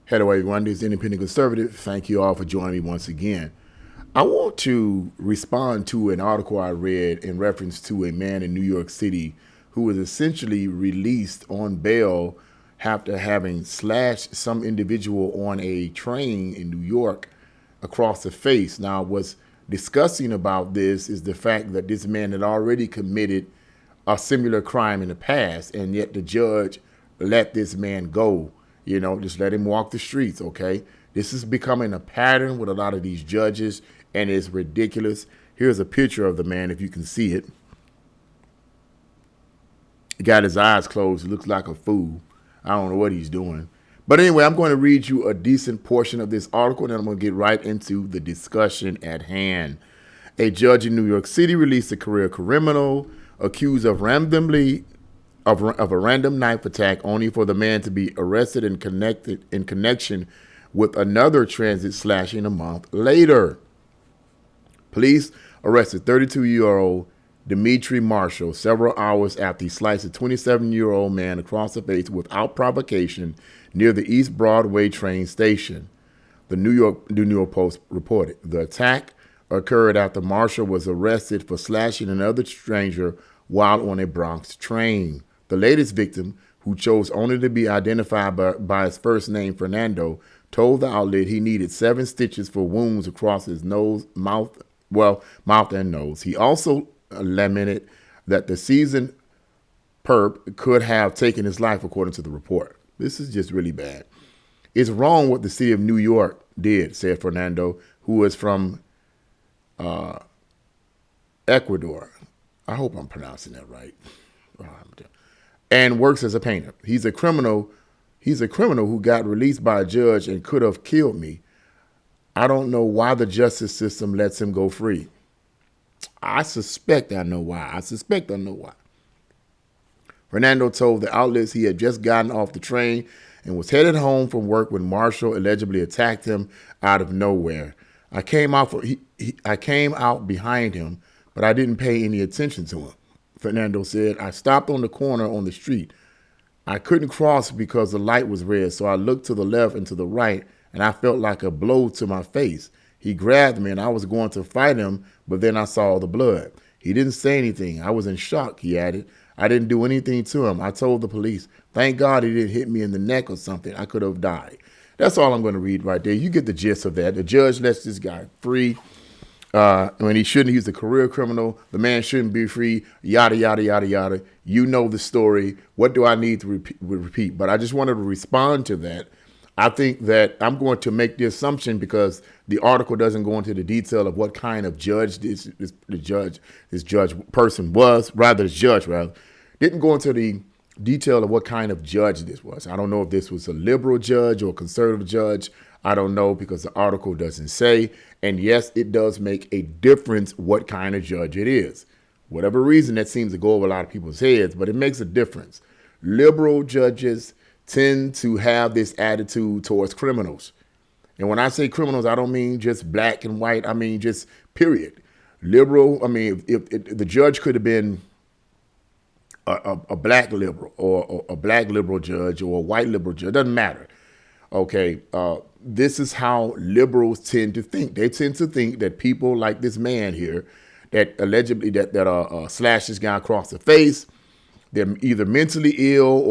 Hello, everyone. This is Independent Conservative. Thank you all for joining me once again. I want to respond to an article I read in reference to a man in New York City who was essentially released on bail after having slashed some individual on a train in New York across the face. Now, what's disgusting about this is the fact that this man had already committed a similar crime in the past, and yet the judge let this man go. You know, just let him walk the streets, okay? This is becoming a pattern with a lot of these judges, and it's ridiculous. Here's a picture of the man, if you can see it. He got his eyes closed. He looks like a fool. I don't know what he's doing. But anyway, I'm going to read you a decent portion of this article, and then I'm going to get right into the discussion at hand. A judge in New York City released a career criminal accused of a random knife attack, only for the man to be arrested and connected in connection with another transit slashing a month later. Police arrested 32-year-old Dimitri Marshall several hours after he sliced a 27-year-old man across the face without provocation near the East Broadway train station. The New York Post reported the attack occurred after Marshall was arrested for slashing another stranger while on a Bronx train. The latest victim, who chose only to be identified by his first name, Fernando, told the outlet he needed 7 stitches for wounds across his mouth and nose. He also lamented that the seasoned perp could have taken his life, according to the report. This is just really bad. It's wrong what the city of New York did, said Fernando, who is from Ecuador. I hope I'm pronouncing that right. And works as a painter. He's a criminal who got released by a judge and could have killed me. I don't know why the justice system lets him go free. I suspect I know why. Fernando told the outlets he had just gotten off the train and was headed home from work when Marshall allegedly attacked him out of nowhere. I came out behind him, but I didn't pay any attention to him. Fernando said, I stopped on the corner on the street. I couldn't cross because the light was red, so I looked to the left and to the right, and I felt like a blow to my face. He grabbed me, and I was going to fight him, but then I saw the blood. He didn't say anything. I was in shock, he added. I didn't do anything to him. I told the police, thank God he didn't hit me in the neck or something. I could have died. That's all I'm going to read right there. You get the gist of that. The judge lets this guy free. When he shouldn't, he's a career criminal. The man shouldn't be free, yada, yada, yada, yada. You know the story. What do I need to repeat? But I just wanted to respond to that. I think that I'm going to make the assumption, because the article doesn't go into the detail of what kind of judge this person was, didn't go into the detail of what kind of judge this was. I don't know if this was a liberal judge or a conservative judge. I don't know, because the article doesn't say. And yes, it does make a difference what kind of judge it is. Whatever reason, that seems to go over a lot of people's heads, but it makes a difference. Liberal judges tend to have this attitude towards criminals. And when I say criminals, I don't mean just black and white. I mean just period. Liberal, I mean, if the judge could have been a black liberal or a black liberal judge or a white liberal judge, it doesn't matter. Okay, this is how liberals tend to think. They tend to think that people like this man here, that allegedly that slashed this guy across the face, they're either mentally ill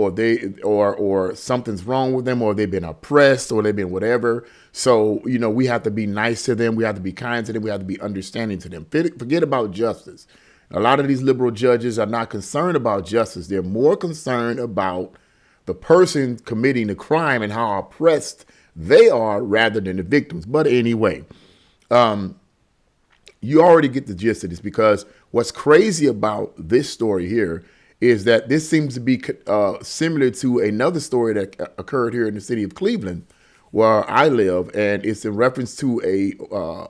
or something's wrong with them, or they've been oppressed, or they've been whatever. So, you know, we have to be nice to them. We have to be kind to them. We have to be understanding to them. Forget about justice. A lot of these liberal judges are not concerned about justice. They're more concerned about the person committing the crime and how oppressed they are rather than the victims. But anyway, you already get the gist of this, because what's crazy about this story here is that this seems to be similar to another story that occurred here in the city of Cleveland, where I live, and it's in reference to a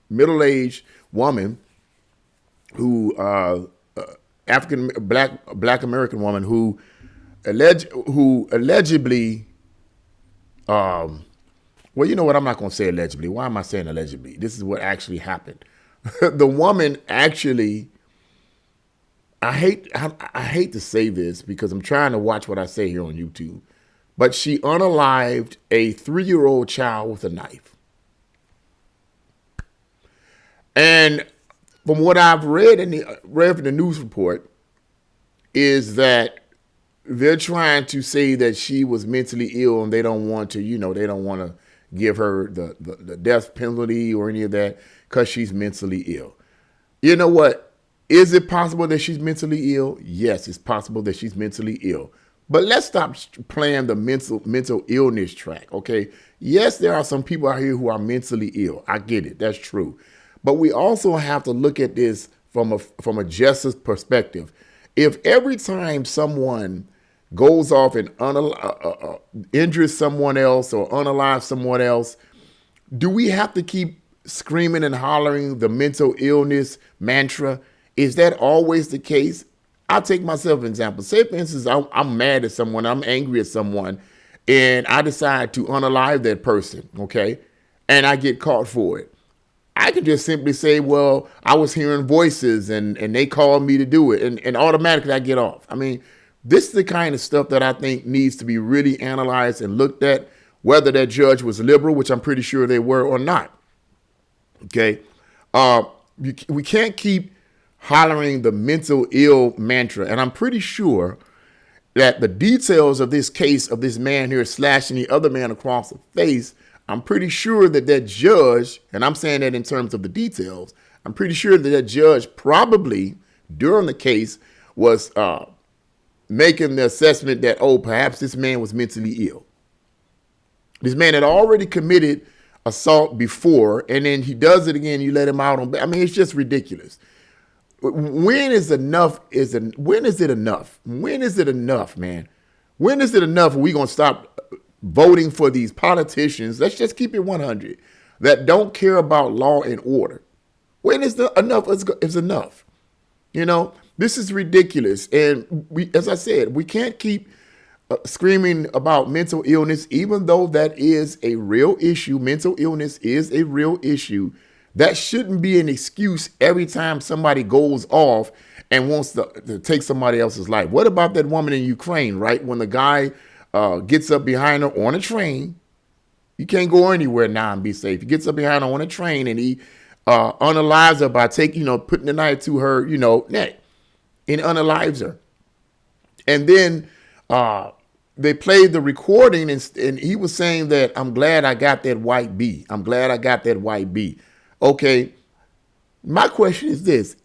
middle-aged woman who, black American woman who allegedly, well, you know what? I'm not going to say allegedly. Why am I saying allegedly? This is what actually happened. The woman actually, I hate to say this because I'm trying to watch what I say here on YouTube, but she unalived a 3-year-old child with a knife. And from what I've read from the news report, is that they're trying to say that she was mentally ill and they don't want to, they don't want to give her the death penalty or any of that because she's mentally ill. You know what? Is it possible that she's mentally ill? Yes, it's possible that she's mentally ill. But let's stop playing the mental illness track, okay? Yes, there are some people out here who are mentally ill. I get it. That's true. But we also have to look at this from a justice perspective. If every time someone goes off and injures someone else or unalives someone else, do we have to keep screaming and hollering the mental illness mantra? Is that always the case? I'll take myself as an example. Say, for instance, I'm mad at someone, I'm angry at someone, and I decide to unalive that person, okay? And I get caught for it. I can just simply say, well, I was hearing voices and they called me to do it, and automatically I get off. I mean, this is the kind of stuff that I think needs to be really analyzed and looked at, whether that judge was liberal, which I'm pretty sure they were, or not. Okay? We can't keep hollering the mental ill mantra. And I'm pretty sure that the details of this case of this man here slashing the other man across the face, I'm pretty sure that judge, and I'm saying that in terms of the details, I'm pretty sure that judge probably during the case was making the assessment that, perhaps this man was mentally ill. This man had already committed assault before, and then he does it again, you let him out on, I mean, it's just ridiculous. When is enough? When is it enough? When is it enough, man? When is it enough? Are we going to stop voting for these politicians? Let's just keep it 100 that don't care about law and order. When is enough is enough? This is ridiculous. And as I said, we can't keep screaming about mental illness, even though that is a real issue. Mental illness is a real issue. That shouldn't be an excuse every time somebody goes off and wants to take somebody else's life. What about that woman in Ukraine, right? When the guy gets up behind her on a train, you can't go anywhere now and be safe. He gets up behind her on a train and he unalives her by putting the knife to her, neck, and unalives her. And then they played the recording and he was saying that, I'm glad I got that white bee. I'm glad I got that white bee. Okay, my question is this.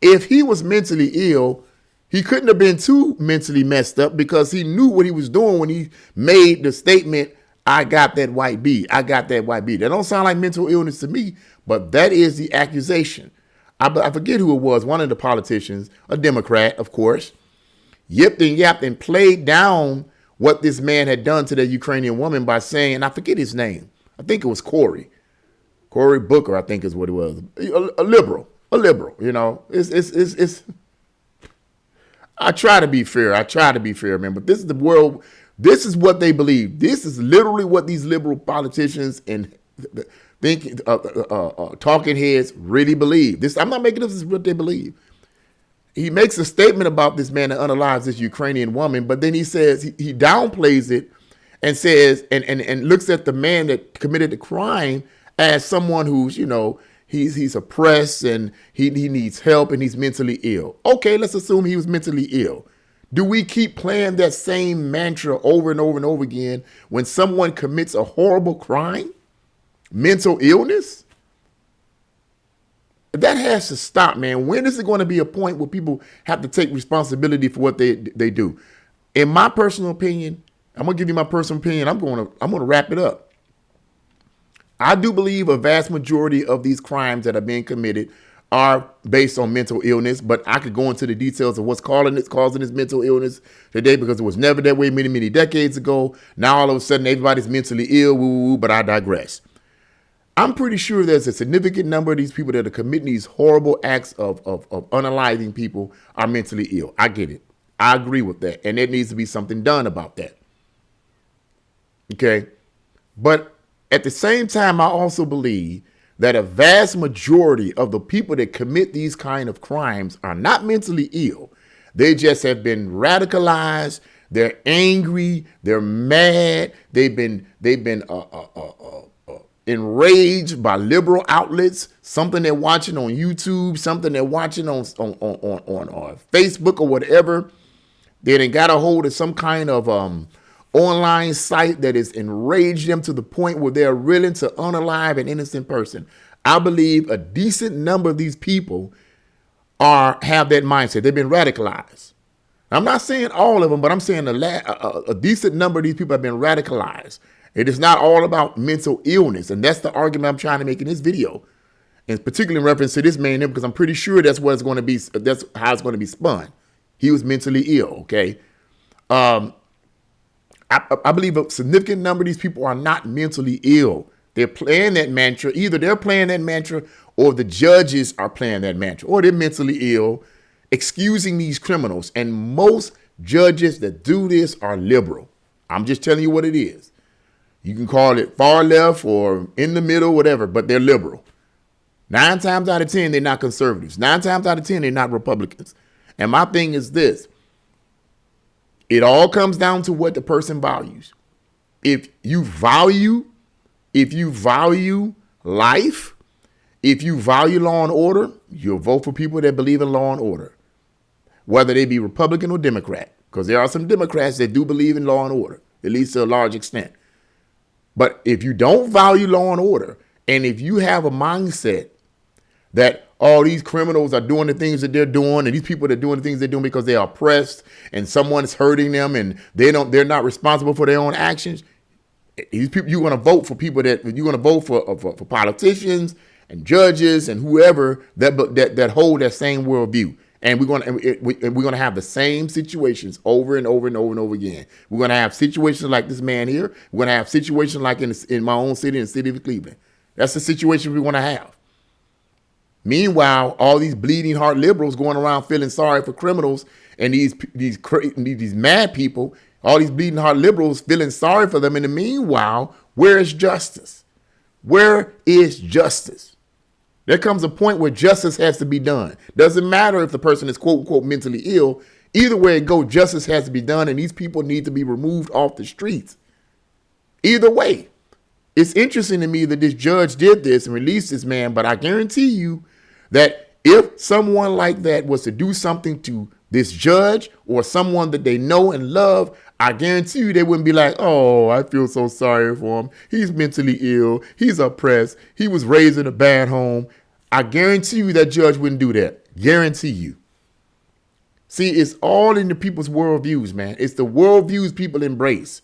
If he was mentally ill, he couldn't have been too mentally messed up because he knew what he was doing when he made the statement, I got that white bee. I got that white bee. That don't sound like mental illness to me, but that is the accusation. I forget who it was, one of the politicians, a Democrat, of course, yipped and yapped and played down what this man had done to the Ukrainian woman by saying, and I forget his name. I think it was Cory Booker, I think is what it was. A liberal, It's. I try to be fair, man. But this is the world. This is what they believe. This is literally what these liberal politicians and talking heads really believe. I'm not making this is what they believe. He makes a statement about this man that unalives this Ukrainian woman, but then he says he downplays it and says and looks at the man that committed the crime as someone who's, he's oppressed and he needs help and he's mentally ill. Okay, let's assume he was mentally ill. Do we keep playing that same mantra over and over and over again when someone commits a horrible crime? Mental illness? That has to stop, man. When is it going to be a point where people have to take responsibility for what they do? In my personal opinion, I'm going to give you my personal opinion. I'm going to wrap it up. I do believe a vast majority of these crimes that are being committed are based on mental illness, but I could go into the details of what's causing this mental illness today because it was never that way many, many decades ago. Now all of a sudden everybody's mentally ill, but I digress. I'm pretty sure there's a significant number of these people that are committing these horrible acts of unaliving people are mentally ill. I get it. I agree with that. And there needs to be something done about that. Okay. But at the same time, I also believe that a vast majority of the people that commit these kind of crimes are not mentally ill. They just have been radicalized. They're angry. They're mad. They've been enraged by liberal outlets. Something they're watching on YouTube. Something they're watching on Facebook or whatever. They done got a hold of some kind of online site that has enraged them to the point where they're willing to unalive an innocent person. I believe a decent number of these people have that mindset. They've been radicalized. I'm not saying all of them, but I'm saying a decent number of these people have been radicalized. It is not all about mental illness, and that's the argument I'm trying to make in this video, and particularly in reference to this man, because I'm pretty sure that's what it's going to be. That's how it's going to be spun. He was mentally ill. Okay. I believe a significant number of these people are not mentally ill. They're playing that mantra. Either they're playing that mantra or the judges are playing that mantra, or they're mentally ill, excusing these criminals. And most judges that do this are liberal. I'm just telling you what it is. You can call it far left or in the middle, whatever, but they're liberal. 9 times out of 10, they're not conservatives. 9 times out of 10, they're not Republicans. And my thing is this. It all comes down to what the person values. If you value life, if you value law and order, you'll vote for people that believe in law and order, whether they be Republican or Democrat, because there are some Democrats that do believe in law and order, at least to a large extent. But if you don't value law and order, and if you have a mindset that all these criminals are doing the things that they're doing, and these people are doing the things they're doing because they're oppressed and someone's hurting them and they're not responsible for their own actions, these people, you're going to vote for people you're going to vote for politicians and judges and whoever that hold that same worldview. And we're going to have the same situations over and over and over and over again. We're going to have situations like this man here. We're going to have situations like in my own city, in the city of Cleveland. That's the situation we want to have. Meanwhile, all these bleeding heart liberals going around feeling sorry for criminals, and these mad people, all these bleeding heart liberals feeling sorry for them. In the meanwhile, where is justice? Where is justice? There comes a point where justice has to be done. Doesn't matter if the person is quote unquote mentally ill. Either way it goes, justice has to be done, and these people need to be removed off the streets. Either way. It's interesting to me that this judge did this and released this man, but I guarantee you that if someone like that was to do something to this judge or someone that they know and love, I guarantee you they wouldn't be like, oh, I feel so sorry for him. He's mentally ill. He's oppressed. He was raised in a bad home. I guarantee you that judge wouldn't do that. Guarantee you. See, it's all in the people's worldviews, man. It's the worldviews people embrace.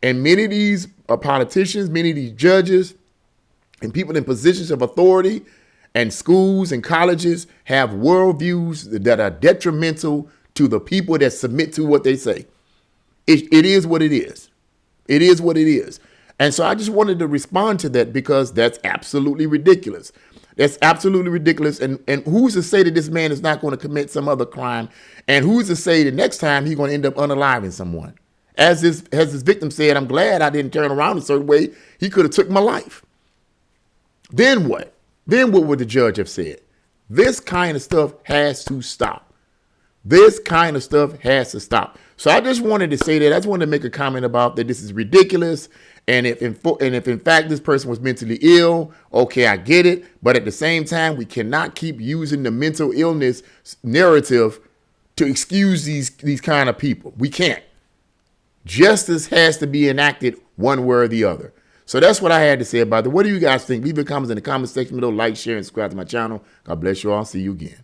And many of these politicians, many of these judges, and people in positions of authority and schools and colleges have worldviews that are detrimental to the people that submit to what they say. It is what it is. It is what it is. And so I just wanted to respond to that because that's absolutely ridiculous. That's absolutely ridiculous. And who's to say that this man is not going to commit some other crime? And who's to say that next time he's going to end up unaliving someone? As his victim said, I'm glad I didn't turn around a certain way. He could have took my life. Then what? Then what would the judge have said? This kind of stuff has to stop. This kind of stuff has to stop. So I just wanted to say that. I just wanted to make a comment about that. This is ridiculous. And if in fact this person was mentally ill, okay, I get it. But at the same time, we cannot keep using the mental illness narrative to excuse these kind of people. We can't. Justice has to be enacted one way or the other. So that's what I had to say about it. What do you guys think? Leave your comments in the comment section below. Like, share, and subscribe to my channel. God bless you all. See you again.